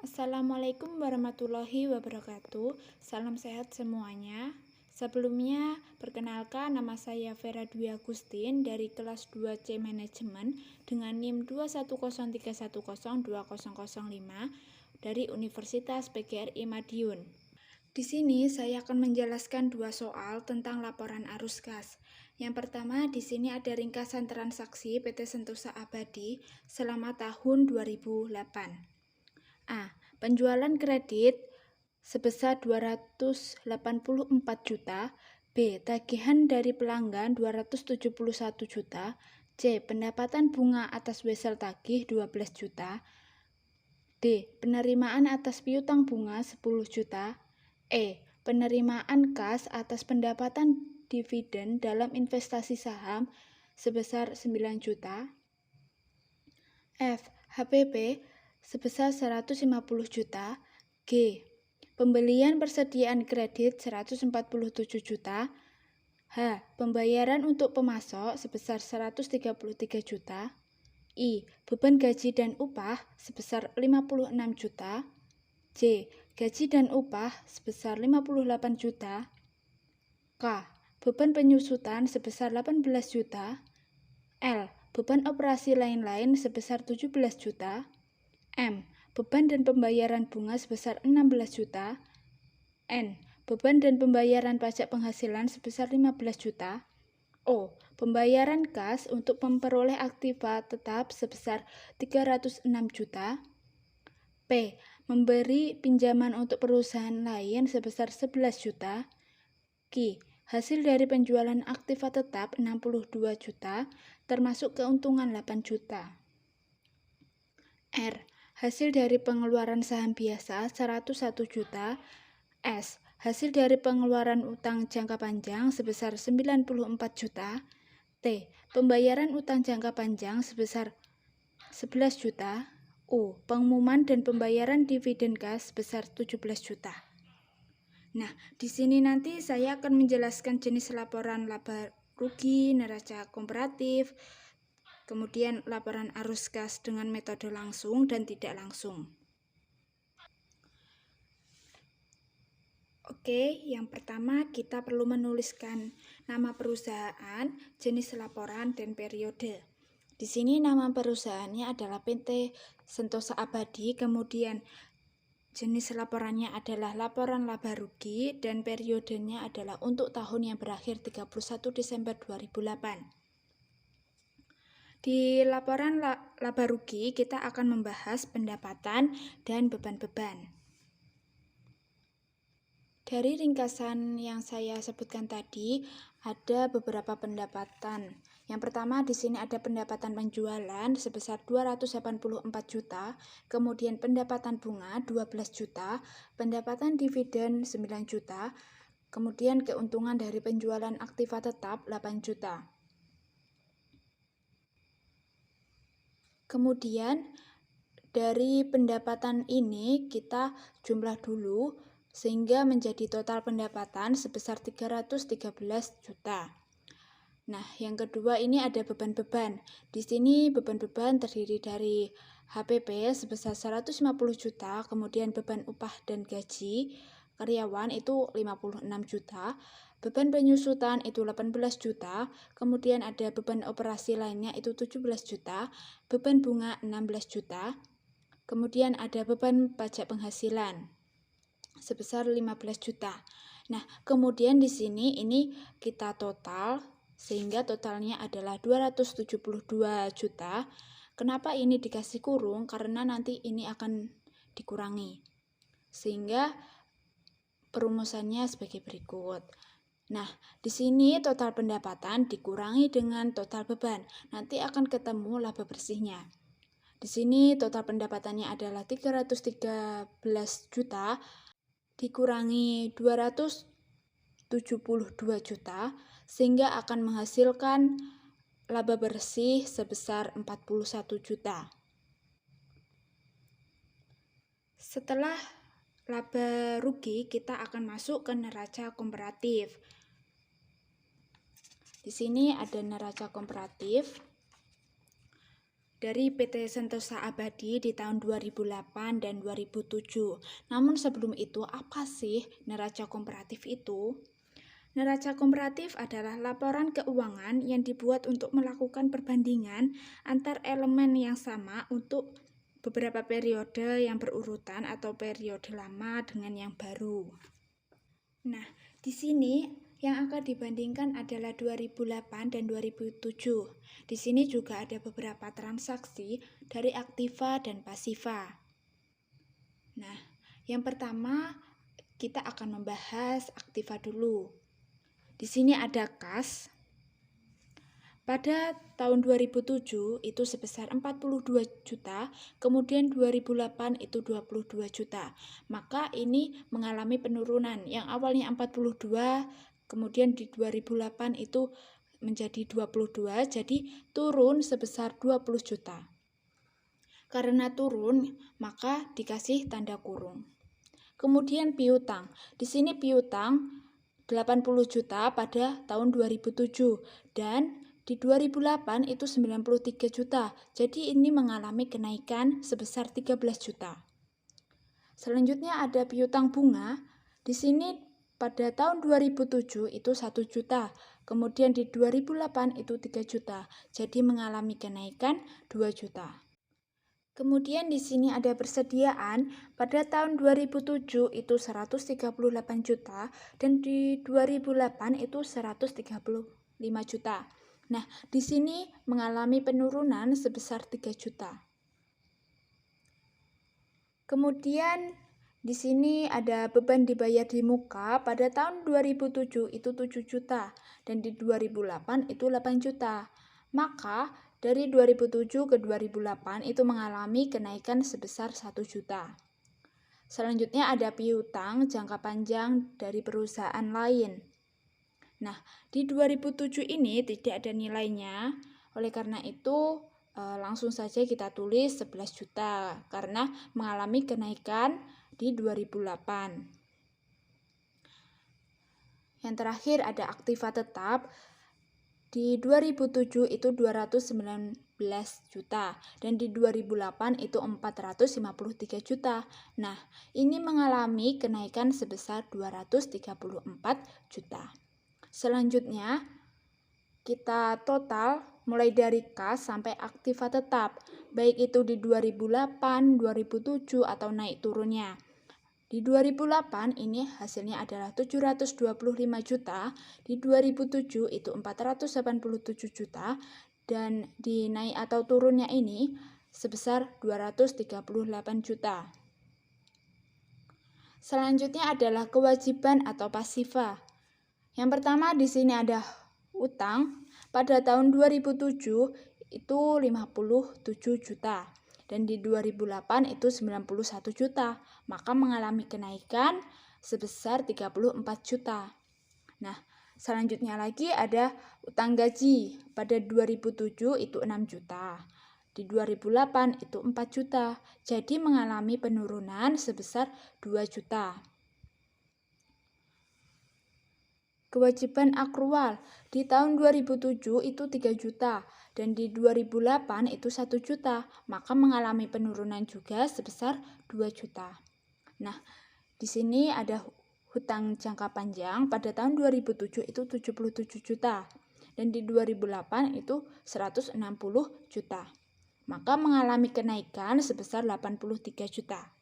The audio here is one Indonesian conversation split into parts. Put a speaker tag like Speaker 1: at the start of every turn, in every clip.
Speaker 1: Assalamualaikum warahmatullahi wabarakatuh. Salam sehat semuanya. Sebelumnya, perkenalkan nama saya Vera Dwi Agustin dari kelas 2C Manajemen dengan NIM 21031020005 dari Universitas PGRI Madiun. Di sini saya akan menjelaskan dua soal tentang laporan arus kas. Yang pertama, di sini ada ringkasan transaksi PT Sentosa Abadi selama tahun 2008. A. Penjualan kredit sebesar 284 juta. B. Tagihan dari pelanggan 271 juta. C. Pendapatan bunga atas wesel tagih 12 juta. D. Penerimaan atas piutang bunga 10 juta. E. Penerimaan kas atas pendapatan dividen dalam investasi saham sebesar 9 juta. F. HPP sebesar 150 juta. G. Pembelian persediaan kredit 147 juta. H. Pembayaran untuk pemasok sebesar 133 juta. I. Beban gaji dan upah sebesar 56 juta. J. Gaji dan upah sebesar 58 juta. K. Beban penyusutan sebesar 18 juta. L. Beban operasi lain-lain sebesar 17 juta. M. Beban dan pembayaran bunga sebesar 16 juta. N. Beban dan pembayaran pajak penghasilan sebesar 15 juta. O. Pembayaran kas untuk memperoleh aktiva tetap sebesar 306 juta. P. Memberi pinjaman untuk perusahaan lain sebesar 11 juta. Q. Hasil dari penjualan aktiva tetap 62 juta, termasuk keuntungan 8 juta. R. Hasil dari pengeluaran saham biasa 101 juta. S. Hasil dari pengeluaran utang jangka panjang sebesar 94 juta. T. Pembayaran utang jangka panjang sebesar 11 juta. U. Pengumuman dan pembayaran dividen kas sebesar 17 juta. Nah, di sini nanti saya akan menjelaskan jenis laporan laba rugi, neraca komparatif, kemudian laporan arus kas dengan metode langsung dan tidak langsung. Oke, yang pertama kita perlu menuliskan nama perusahaan, jenis laporan, dan periode. Di sini nama perusahaannya adalah PT Sentosa Abadi, kemudian jenis laporannya adalah laporan laba rugi, dan periodenya adalah untuk tahun yang berakhir 31 Desember 2008. Di laporan laba rugi kita akan membahas pendapatan dan beban-beban. Dari ringkasan yang saya sebutkan tadi, ada beberapa pendapatan. Yang pertama di sini ada pendapatan penjualan sebesar 284 juta, kemudian pendapatan bunga 12 juta, pendapatan dividen 9 juta, kemudian keuntungan dari penjualan aktiva tetap 8 juta. Kemudian dari pendapatan ini kita jumlah dulu sehingga menjadi total pendapatan sebesar 313 juta. Nah, yang kedua ini ada beban-beban. Di sini beban-beban terdiri dari HPP sebesar 150 juta, kemudian beban upah dan gaji karyawan itu 56 juta, beban penyusutan itu 18 juta, kemudian ada beban operasi lainnya itu 17 juta, beban bunga 16 juta, kemudian ada beban pajak penghasilan sebesar 15 juta. Nah, kemudian di sini ini kita total sehingga totalnya adalah 272 juta. Kenapa ini dikasih kurung? Karena nanti ini akan dikurangi. Sehingga perumusannya sebagai berikut. Nah, di sini total pendapatan dikurangi dengan total beban. Nanti akan ketemu laba bersihnya. Di sini total pendapatannya adalah 313 juta dikurangi 272 juta sehingga akan menghasilkan laba bersih sebesar 41 juta. Setelah laba rugi, kita akan masuk ke neraca komparatif. Di sini ada neraca komparatif. dari PT Sentosa Abadi di tahun 2008 dan 2007. Namun sebelum itu, apa sih neraca komparatif itu? Neraca komparatif adalah laporan keuangan yang dibuat untuk melakukan perbandingan antar elemen yang sama untuk beberapa periode yang berurutan atau periode lama dengan yang baru. Nah, di sini yang akan dibandingkan adalah 2008 dan 2007. Di sini juga ada beberapa transaksi dari aktiva dan pasiva. Nah, yang pertama kita akan membahas aktiva dulu. Di sini ada kas. Pada tahun 2007 itu sebesar 42 juta, kemudian 2008 itu 22 juta. Maka ini mengalami penurunan. Yang awalnya 42, kemudian di 2008 itu menjadi 22, jadi turun sebesar 20 juta. Karena turun, maka dikasih tanda kurung. Kemudian piutang. Di sini piutang 80 juta pada tahun 2007 dan di 2008 itu 93 juta. Jadi ini mengalami kenaikan sebesar 13 juta. Selanjutnya ada piutang bunga. Di sini pada tahun 2007 itu 1 juta. Kemudian di 2008 itu 3 juta. Jadi mengalami kenaikan 2 juta. Kemudian di sini ada persediaan. Pada tahun 2007 itu 138 juta dan di 2008 itu 135 juta. Nah, di sini mengalami penurunan sebesar 3 juta. Kemudian di sini ada beban dibayar di muka. Pada tahun 2007 itu 7 juta dan di 2008 itu 8 juta. Maka dari 2007 ke 2008 itu mengalami kenaikan sebesar 1 juta. Selanjutnya ada piutang jangka panjang dari perusahaan lain. Nah, di 2007 ini tidak ada nilainya, oleh karena itu langsung saja kita tulis 11 juta karena mengalami kenaikan di 2008. Yang terakhir ada aktiva tetap. Di 2007 itu 219 juta dan di 2008 itu 453 juta. Nah, ini mengalami kenaikan sebesar 234 juta. Selanjutnya, kita total mulai dari kas sampai aktiva tetap, baik itu di 2008, 2007, atau naik turunnya. Di 2008 ini hasilnya adalah 725 juta, di 2007 itu 487 juta, dan di naik atau turunnya ini sebesar 238 juta. Selanjutnya adalah kewajiban atau pasiva. Yang pertama di sini ada utang. Pada tahun 2007 itu 57 juta dan di 2008 itu 91 juta. Maka mengalami kenaikan sebesar 34 juta. Nah, selanjutnya lagi ada utang gaji. Pada 2007 itu 6 juta. Di 2008 itu 4 juta. Jadi mengalami penurunan sebesar 2 juta. Kewajiban akrual di tahun 2007 itu 3 juta dan di 2008 itu 1 juta, maka mengalami penurunan juga sebesar 2 juta. Nah, di sini ada hutang jangka panjang pada tahun 2007 itu 77 juta dan di 2008 itu 160 juta. Maka mengalami kenaikan sebesar 83 juta.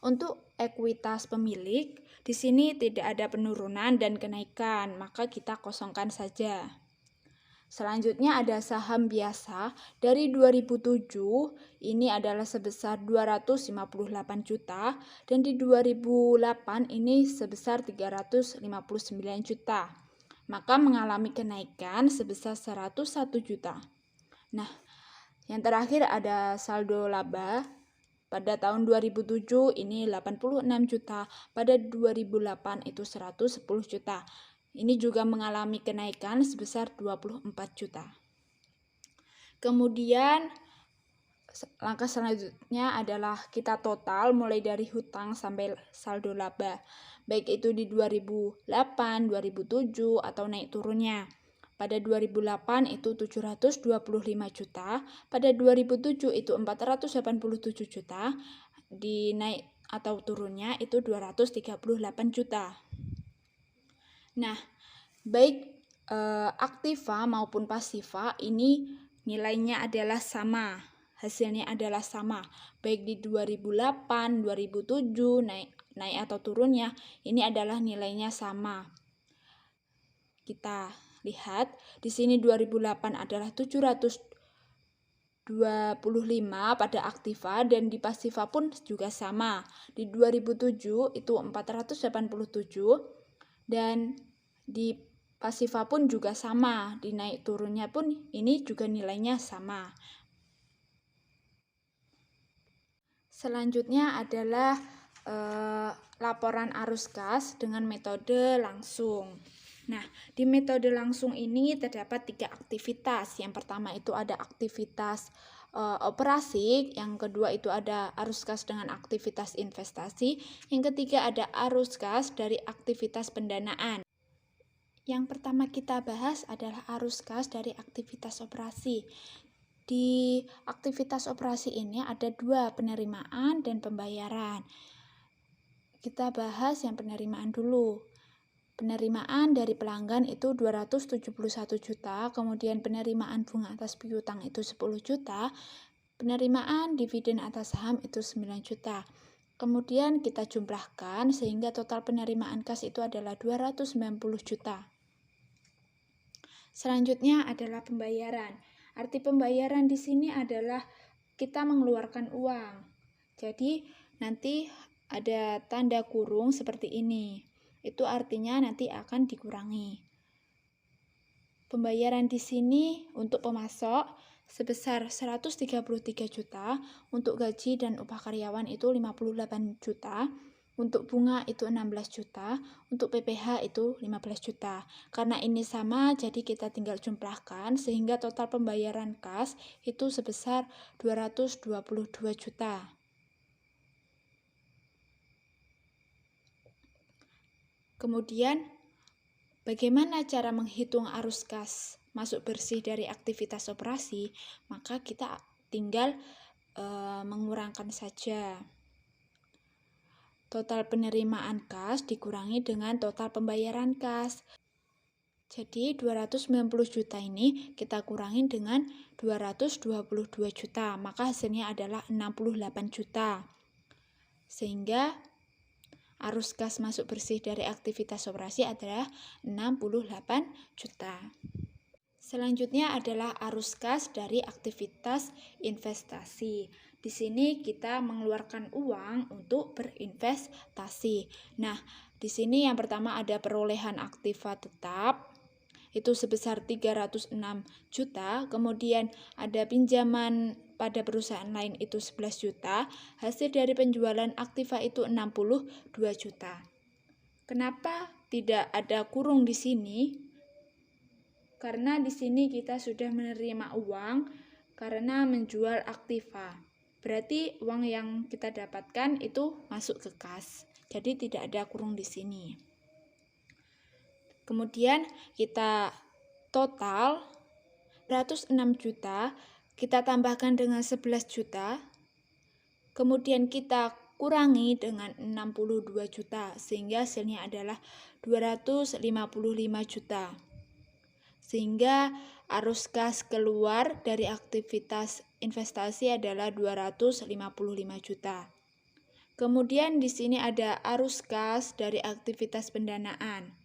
Speaker 1: Untuk ekuitas pemilik, di sini tidak ada penurunan dan kenaikan, maka kita kosongkan saja. Selanjutnya ada saham biasa dari 2007, ini adalah sebesar 258 juta, dan di 2008 ini sebesar 359 juta. Maka mengalami kenaikan sebesar 101 juta. Nah, yang terakhir ada saldo laba. Pada tahun 2007 ini 86 juta, pada 2008 itu 110 juta. Ini juga mengalami kenaikan sebesar 24 juta. Kemudian langkah selanjutnya adalah kita total mulai dari hutang sampai saldo laba. Baik itu di 2008, 2007 atau naik turunnya. Pada 2008 itu 725 juta, pada 2007 itu 487 juta, dinaik atau turunnya itu 238 juta. Nah, baik aktiva maupun pasiva ini nilainya adalah sama, hasilnya adalah sama. Baik di 2008, 2007 naik atau turunnya ini adalah nilainya sama. Kita lihat di sini 2008 adalah 725 pada aktiva dan di pasiva pun juga sama. Di 2007 itu 487 dan di pasiva pun juga sama, dinaik turunnya pun ini juga nilainya sama. Selanjutnya adalah laporan arus kas dengan metode langsung. Nah, di metode langsung ini terdapat 3 aktivitas. Yang pertama itu ada aktivitas operasi, yang kedua itu ada arus kas dengan aktivitas investasi, yang ketiga ada arus kas dari aktivitas pendanaan. Yang pertama kita bahas adalah arus kas dari aktivitas operasi. Di aktivitas operasi ini ada 2, penerimaan dan pembayaran. Kita bahas yang penerimaan dulu. Penerimaan dari pelanggan itu 271 juta, kemudian penerimaan bunga atas piutang itu 10 juta, penerimaan dividen atas saham itu 9 juta. Kemudian kita jumlahkan sehingga total penerimaan kas itu adalah 290 juta. Selanjutnya adalah pembayaran. Arti pembayaran di sini adalah kita mengeluarkan uang. Jadi nanti ada tanda kurung seperti ini. Itu artinya nanti akan dikurangi. Pembayaran di sini untuk pemasok sebesar 133 juta, untuk gaji dan upah karyawan itu 58 juta, untuk bunga itu 16 juta, untuk PPh itu 15 juta. Karena ini sama, jadi kita tinggal jumlahkan sehingga total pembayaran kas itu sebesar 222 juta. Kemudian, bagaimana cara menghitung arus kas masuk bersih dari aktivitas operasi? Maka kita tinggal mengurangkan saja. Total penerimaan kas dikurangi dengan total pembayaran kas. Jadi 290 juta ini kita kurangi dengan 222 juta, maka hasilnya adalah 68 juta. Sehingga arus kas masuk bersih dari aktivitas operasi adalah 68 juta. Selanjutnya adalah arus kas dari aktivitas investasi. Di sini kita mengeluarkan uang untuk berinvestasi. Nah, di sini yang pertama ada perolehan aktiva tetap, itu sebesar 306 juta, kemudian ada pinjaman pada perusahaan lain itu 11 juta, hasil dari penjualan aktiva itu 62 juta. Kenapa tidak ada kurung di sini? Karena di sini kita sudah menerima uang karena menjual aktiva. Berarti uang yang kita dapatkan itu masuk ke kas. Jadi tidak ada kurung di sini. Kemudian kita total 106 juta, kita tambahkan dengan 11 juta. Kemudian kita kurangi dengan 62 juta sehingga hasilnya adalah 255 juta. Sehingga arus kas keluar dari aktivitas investasi adalah 255 juta. Kemudian di sini ada arus kas dari aktivitas pendanaan.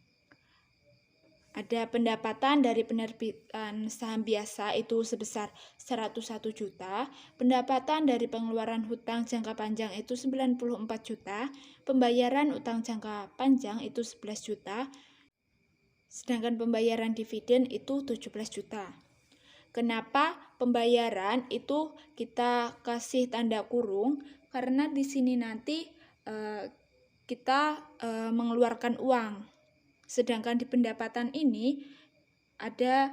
Speaker 1: Ada pendapatan dari penerbitan saham biasa itu sebesar 101 juta, pendapatan dari pengeluaran hutang jangka panjang itu 94 juta, pembayaran utang jangka panjang itu 11 juta, sedangkan pembayaran dividen itu 17 juta. Kenapa pembayaran itu kita kasih tanda kurung? Karena di sini nanti kita mengeluarkan uang. Sedangkan di pendapatan ini ada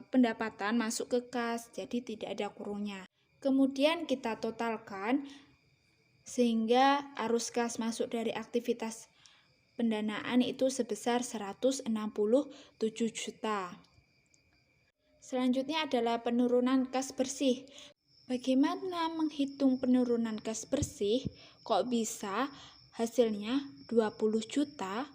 Speaker 1: pendapatan masuk ke kas, jadi tidak ada kurungnya. Kemudian kita totalkan sehingga arus kas masuk dari aktivitas pendanaan itu sebesar 167 juta. Selanjutnya adalah penurunan kas bersih. Bagaimana menghitung penurunan kas bersih? Kok bisa hasilnya 20 juta?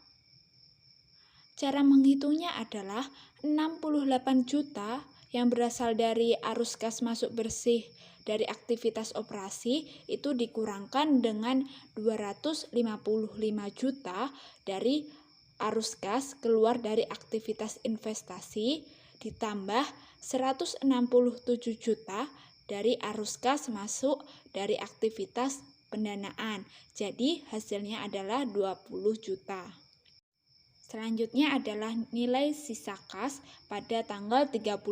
Speaker 1: Cara menghitungnya adalah 68 juta yang berasal dari arus kas masuk bersih dari aktivitas operasi itu dikurangkan dengan 255 juta dari arus kas keluar dari aktivitas investasi ditambah 167 juta dari arus kas masuk dari aktivitas pendanaan. Jadi hasilnya adalah 20 juta. Selanjutnya adalah nilai sisa kas pada tanggal 31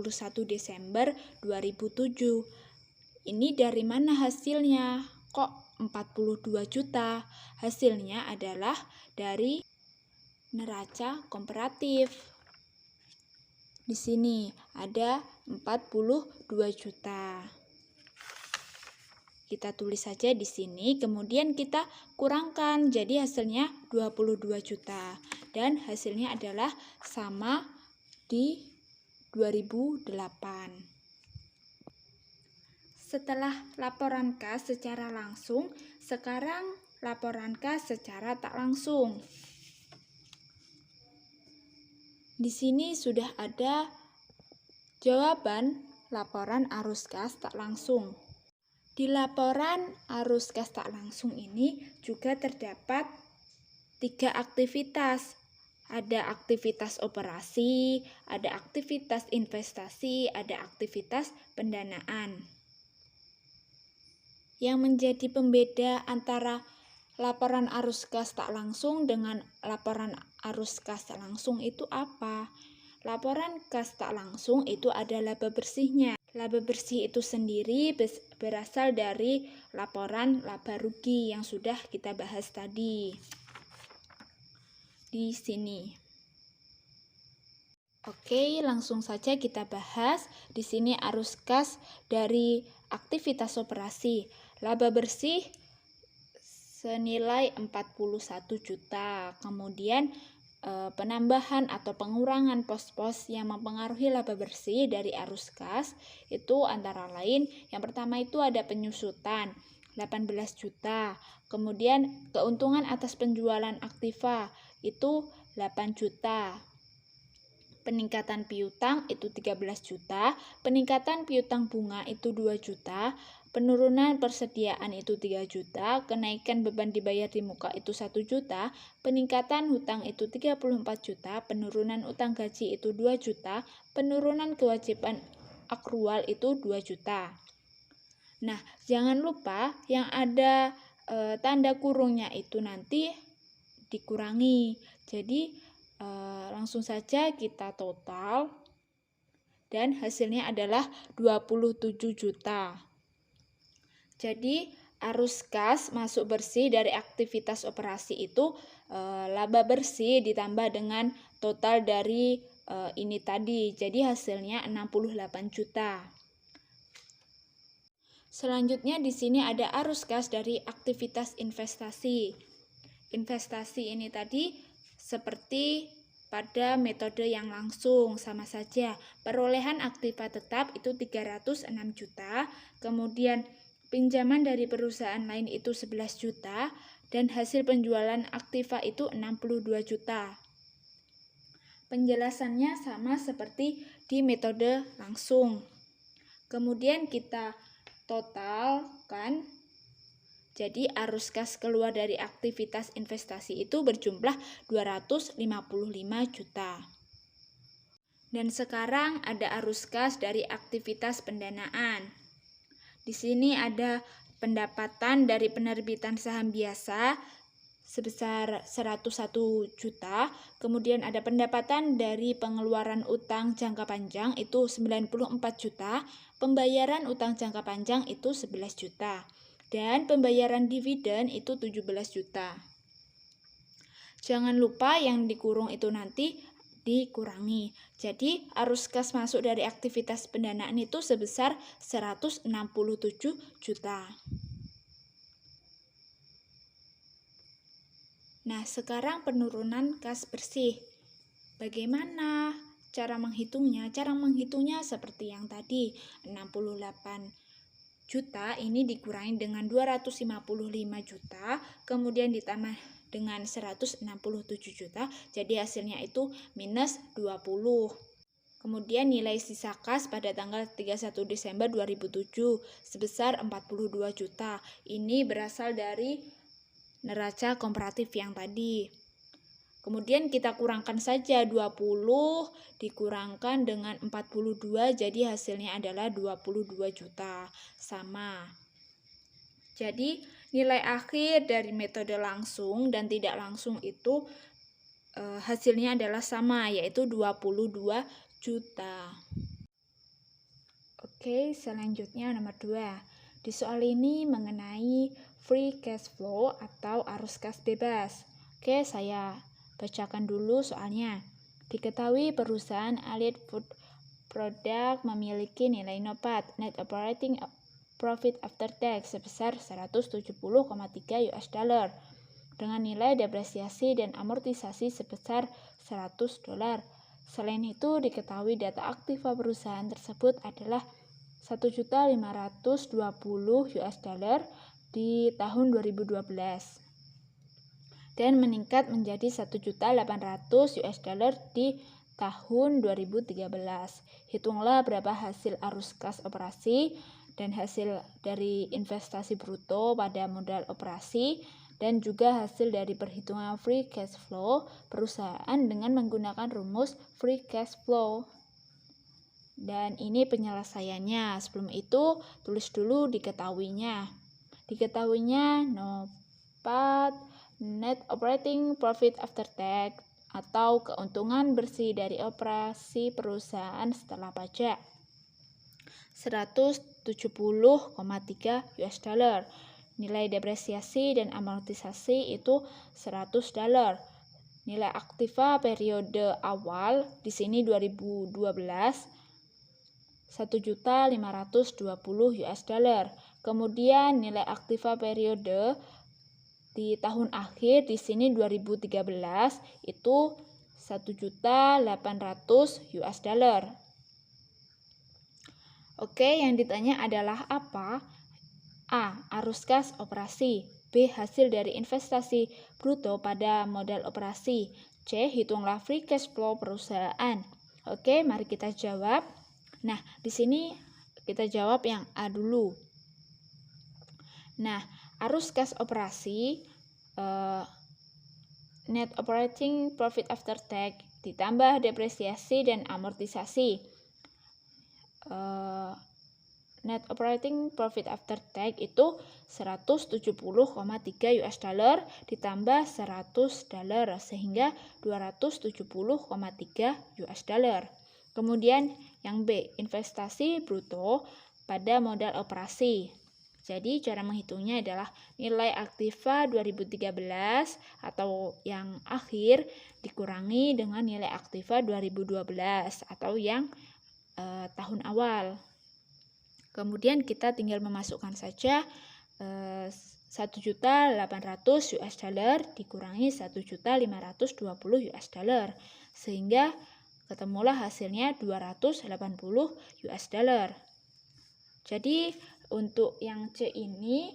Speaker 1: Desember 2007. Ini dari mana hasilnya? Kok 42 juta? Hasilnya adalah dari neraca komparatif. Di sini ada 42 juta. Kita tulis saja di sini, kemudian kita kurangkan, jadi hasilnya 22 juta. Dan hasilnya adalah sama di 2008. Setelah laporan kas secara langsung, sekarang laporan kas secara tak langsung. Di sini sudah ada jawaban laporan arus kas tak langsung. Di laporan arus kas tak langsung ini juga terdapat 3 aktivitas. Ada aktivitas operasi, ada aktivitas investasi, ada aktivitas pendanaan. Yang menjadi pembeda antara laporan arus kas tak langsung dengan laporan arus kas langsung itu apa? Laporan kas tak langsung itu ada laba bersihnya. Laba bersih itu sendiri berasal dari laporan laba rugi yang sudah kita bahas tadi di sini. Oke, langsung saja kita bahas. Di sini arus kas dari aktivitas operasi. Laba bersih senilai 41 juta. Kemudian penambahan atau pengurangan pos-pos yang mempengaruhi laba bersih dari arus kas itu antara lain yang pertama itu ada penyusutan 18 juta, kemudian keuntungan atas penjualan aktiva itu 8 juta, peningkatan piutang itu 13 juta, peningkatan piutang bunga itu 2 juta, penurunan persediaan itu 3 juta, kenaikan beban dibayar di muka itu 1 juta, peningkatan hutang itu 34 juta, penurunan utang gaji itu 2 juta, penurunan kewajiban akrual itu 2 juta. Nah, jangan lupa yang ada tanda kurungnya itu nanti dikurangi. Jadi, langsung saja kita total dan hasilnya adalah 27 juta. Jadi arus kas masuk bersih dari aktivitas operasi itu laba bersih ditambah dengan total dari ini tadi. Jadi hasilnya 68 juta. Selanjutnya di sini ada arus kas dari aktivitas investasi. Investasi ini tadi seperti pada metode yang langsung sama saja. Perolehan aktiva tetap itu 306 juta, kemudian pinjaman dari perusahaan lain itu 11 juta, dan hasil penjualan aktiva itu 62 juta. Penjelasannya sama seperti di metode langsung. Kemudian kita totalkan, jadi arus kas keluar dari aktivitas investasi itu berjumlah 255 juta. Dan sekarang ada arus kas dari aktivitas pendanaan. Di sini ada pendapatan dari penerbitan saham biasa sebesar 101 juta, kemudian ada pendapatan dari pengeluaran utang jangka panjang itu 94 juta, pembayaran utang jangka panjang itu 11 juta, dan pembayaran dividen itu 17 juta. Jangan lupa yang dikurung itu nanti dikurangi. Jadi arus kas masuk dari aktivitas pendanaan itu sebesar 167 juta. Nah, sekarang penurunan kas bersih. Bagaimana cara menghitungnya seperti yang tadi, 68 juta ini dikurangi dengan 255 juta, kemudian ditambah dengan 167 juta, jadi hasilnya itu minus 20. Kemudian nilai sisa kas pada tanggal 31 Desember 2007 sebesar 42 juta. Ini berasal dari neraca komparatif yang tadi. Kemudian kita kurangkan saja 20 dikurangkan dengan 42, jadi hasilnya adalah 22 juta. Sama. Jadi nilai akhir dari metode langsung dan tidak langsung itu hasilnya adalah sama, yaitu 22 juta. Oke, selanjutnya nomor 2. Di soal ini mengenai free cash flow atau arus kas bebas. Oke, saya bacakan dulu soalnya. Diketahui perusahaan Allied Food Product memiliki nilai NOPAT, Net Operating Profit After Tax, sebesar 170,3 US dollar dengan nilai depresiasi dan amortisasi sebesar 100 dolar. Selain itu, diketahui data aktiva perusahaan tersebut adalah 1.520 US dollar di tahun 2012 dan meningkat menjadi 1.800 US dollar di tahun 2013. Hitunglah berapa hasil arus kas operasi dan hasil dari investasi bruto pada modal operasi dan juga hasil dari perhitungan free cash flow perusahaan dengan menggunakan rumus free cash flow. Dan ini penyelesaiannya. Sebelum itu, tulis dulu diketahuinya. Diketahuinya NOPAT, Net Operating Profit After Tax, atau keuntungan bersih dari operasi perusahaan setelah pajak, 170,3 US dollar. Nilai depresiasi dan amortisasi itu 100 dolar. Nilai aktiva periode awal di sini 2012 1.520 US dollar. Kemudian nilai aktiva periode di tahun akhir di sini 2013 itu 1.800 US dollar. Oke, yang ditanya adalah apa? A. Arus kas operasi. B. Hasil dari investasi bruto pada modal operasi. C. Hitunglah free cash flow perusahaan. Oke, mari kita jawab. Nah, di sini kita jawab yang A dulu. Nah, arus kas operasi net operating profit after tax ditambah depresiasi dan amortisasi. Net operating profit after tax itu 170,3 US dollar ditambah 100 dolar sehingga 270,3 US dollar. Kemudian yang B, investasi bruto pada modal operasi. Jadi cara menghitungnya adalah nilai aktiva 2013 atau yang akhir dikurangi dengan nilai aktiva 2012 atau yang tahun awal. Kemudian kita tinggal memasukkan saja 1.800 US dollar dikurangi 1.520 US dollar sehingga ketemulah hasilnya 280 US dollar. Jadi untuk yang C ini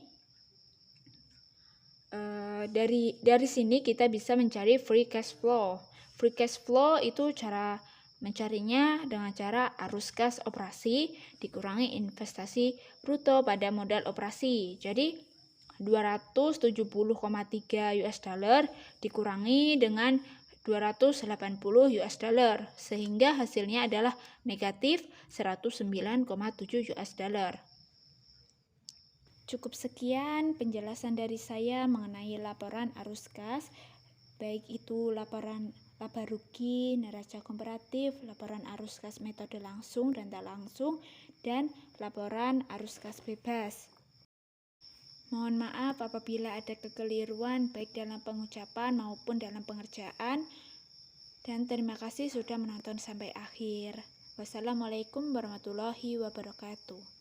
Speaker 1: dari sini kita bisa mencari free cash flow. Free cash flow itu cara mencarinya dengan cara arus kas operasi dikurangi investasi bruto pada modal operasi. Jadi 270,3 US dollar dikurangi dengan 280 US dollar sehingga hasilnya adalah negatif 109,7 US dollar. Cukup sekian penjelasan dari saya mengenai laporan arus kas, baik itu laporan laba rugi, neraca komparatif, laporan arus kas metode langsung dan tak langsung, dan laporan arus kas bebas. Mohon maaf apabila ada kekeliruan baik dalam pengucapan maupun dalam pengerjaan. Dan terima kasih sudah menonton sampai akhir. Wassalamualaikum warahmatullahi wabarakatuh.